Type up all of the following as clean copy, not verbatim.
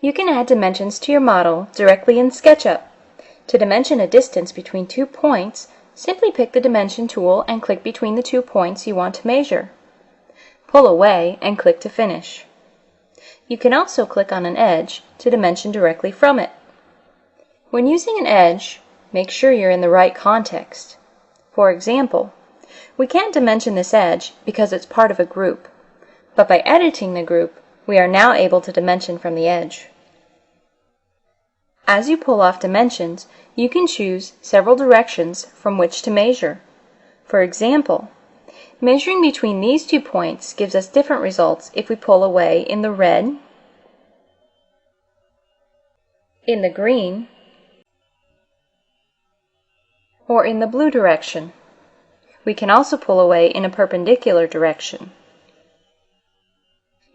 You can add dimensions to your model directly in SketchUp. To dimension a distance between 2 points, simply pick the Dimension tool and click between the 2 points you want to measure. Pull away and click to finish. You can also click on an edge to dimension directly from it. When using an edge, make sure you're in the right context. For example, we can't dimension this edge because it's part of a group, but by editing the group, we are now able to dimension from the edge. As you pull off dimensions, you can choose several directions from which to measure. For example, measuring between these 2 points gives us different results if we pull away in the red, in the green, or in the blue direction. We can also pull away in a perpendicular direction.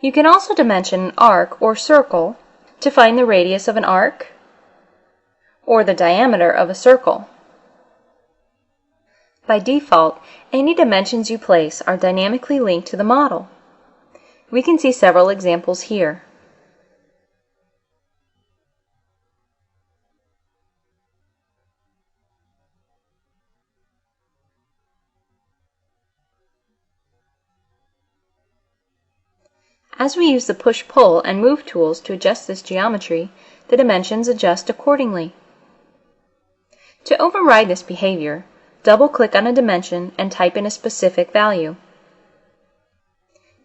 You can also dimension an arc or circle to find the radius of an arc or the diameter of a circle. By default, any dimensions you place are dynamically linked to the model. We can see several examples here. As we use the push-pull and move tools to adjust this geometry, the dimensions adjust accordingly. To override this behavior, double-click on a dimension and type in a specific value.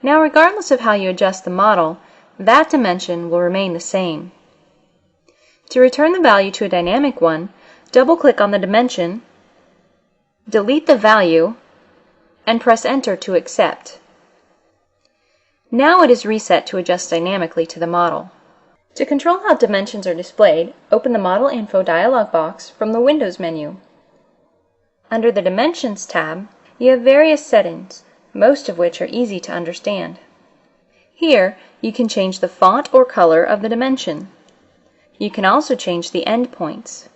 Now, regardless of how you adjust the model, that dimension will remain the same. To return the value to a dynamic one, double-click on the dimension, delete the value, and press Enter to accept. Now it is reset to adjust dynamically to the model. To control how dimensions are displayed, open the Model Info dialog box from the Windows menu. Under the Dimensions tab, you have various settings, most of which are easy to understand. Here, you can change the font or color of the dimension. You can also change the endpoints.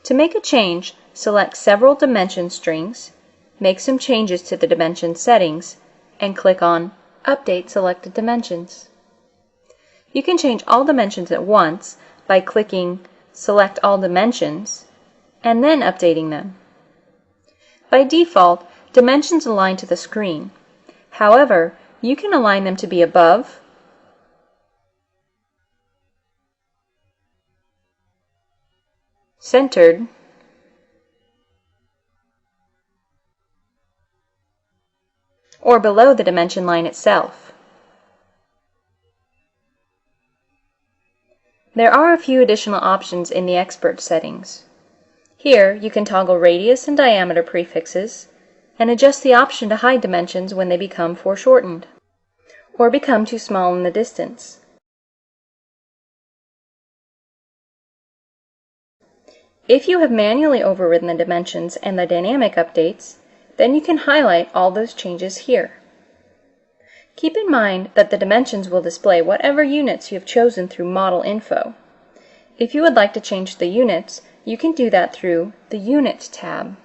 To make a change, select several dimension strings, make some changes to the dimension settings, and click on Update Selected Dimensions. You can change all dimensions at once by clicking Select All Dimensions and then updating them. By default, dimensions align to the screen. However, you can align them to be above, centered, or below the dimension line itself. There are a few additional options in the Expert settings. Here, you can toggle radius and diameter prefixes and adjust the option to hide dimensions when they become foreshortened or become too small in the distance. If you have manually overridden the dimensions and the dynamic updates, then you can highlight all those changes here. Keep in mind that the dimensions will display whatever units you have chosen through Model Info. If you would like to change the units, you can do that through the Unit tab.